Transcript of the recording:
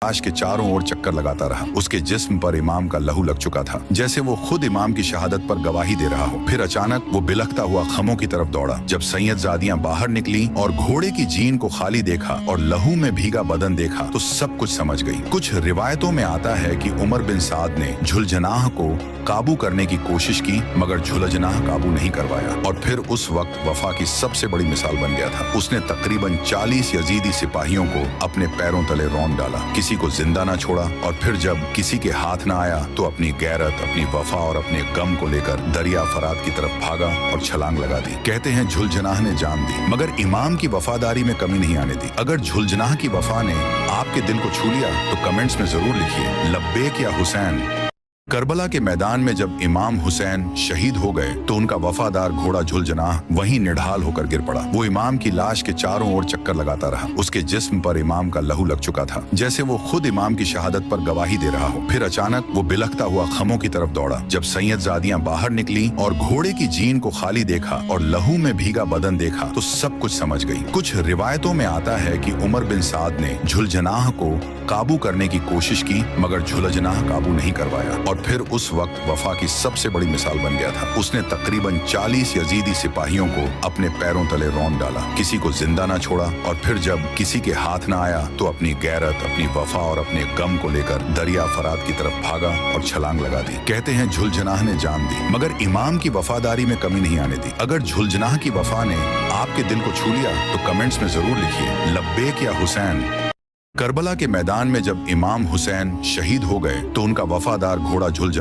लाश के चारों ओर चक्कर लगाता रहा। उसके जिस्म पर इमाम का लहू लग चुका था, जैसे वो खुद इमाम की शहादत पर गवाही दे रहा हो। फिर अचानक वो बिलखता हुआ खमों की तरफ दौड़ा। जब सैयदजादियां बाहर निकली और घोड़े की जीन को खाली देखा और लहू में भीगा बदन देखा तो सब कुछ समझ गई। कुछ रिवायतों में आता है कि उमर बिन साद ने झुलझनाह को काबू करने की कोशिश की, मगर झुलझनाह काबू नहीं करवाया और फिर उस वक्त वफा की सबसे बड़ी मिसाल बन गया था। उसने तकरीबन 40 यजीदी सिपाहियों को अपने पैरों तले रौंद डाला, किसी को जिंदा ना छोड़ा और फिर जब किसी के हाथ ना आया तो अपनी गैरत, अपनी वफा और अपने गम को लेकर दरिया फरात की तरफ भागा और छलांग लगा दी। कहते हैं झुलझनाह ने जान दी, मगर इमाम की वफादारी में कमी नहीं आने दी। अगर झुलझनाह की वफा ने आपके दिल को छू लिया तो कमेंट्स में जरूर लिखिए लब्बैक या हुसैन। करबला के मैदान में जब इमाम हुसैन शहीद हो गए तो उनका वफादार घोड़ा झुलझनाह वहीं निढाल होकर गिर पड़ा। वो इमाम की लाश के चारों ओर चक्कर लगाता रहा। उसके जिस्म पर इमाम का लहू लग चुका था, जैसे वो खुद इमाम की शहादत पर गवाही दे रहा हो। फिर अचानक वो बिलखता हुआ खमों की तरफ दौड़ा। जब सैयदजादियां बाहर निकली और घोड़े की जीन को खाली देखा और लहू में भीगा बदन देखा तो सब कुछ समझ गई। कुछ रिवायतों में आता है कि उमर बिन साद ने झुलझनाह को काबू करने की कोशिश की, मगर झुलझनाह काबू नहीं करवाया और फिर उस वक्त वफा की सबसे बड़ी मिसाल बन गया था। उसने तकरीबन 40 यजीदी सिपाहियों को अपने पैरों तले रौंद डाला, किसी को जिंदा ना छोड़ा और फिर जब किसी के हाथ ना आया तो अपनी गैरत, अपनी वफा और अपने गम को लेकर दरिया फरात की तरफ भागा और छलांग लगा दी। कहते हैं झुलझनाह ने जान दी, मगर इमाम की वफादारी में कमी नहीं आने दी। अगर झुलझनाह की वफा ने आपके दिल को छू लिया तो कमेंट्स में जरूर लिखिए लब्बैक या हुसैन। करबला के मैदान में जब इमाम हुसैन शहीद हो गए तो उनका वफादार घोड़ा झुलझनाह